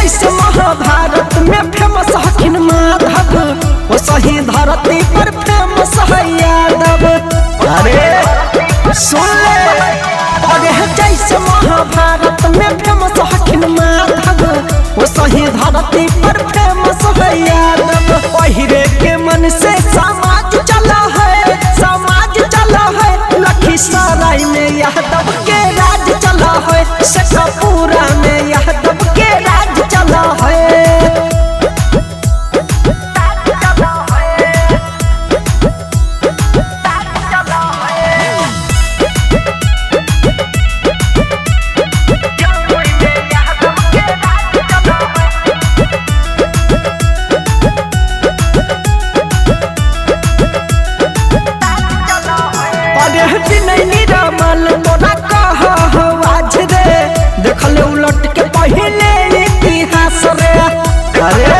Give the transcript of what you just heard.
जैसे महाभारत में फेमस हकिन माधव, वो सही धरती पर फेमस है यादव। अरे सुन ले, अरे जैसे महाभारत में फेमस हकिन माधव, वो सही धरती पर फेमस है यादव। पहिरे के मन से समाज चला है, समाज चला है। लखीसराय में यादव के राज चला है, शेखपुरा में यादव के राज चला है। तोरा कहा हो आज रे, देखले उलट के पहले इतिहास रे। अरे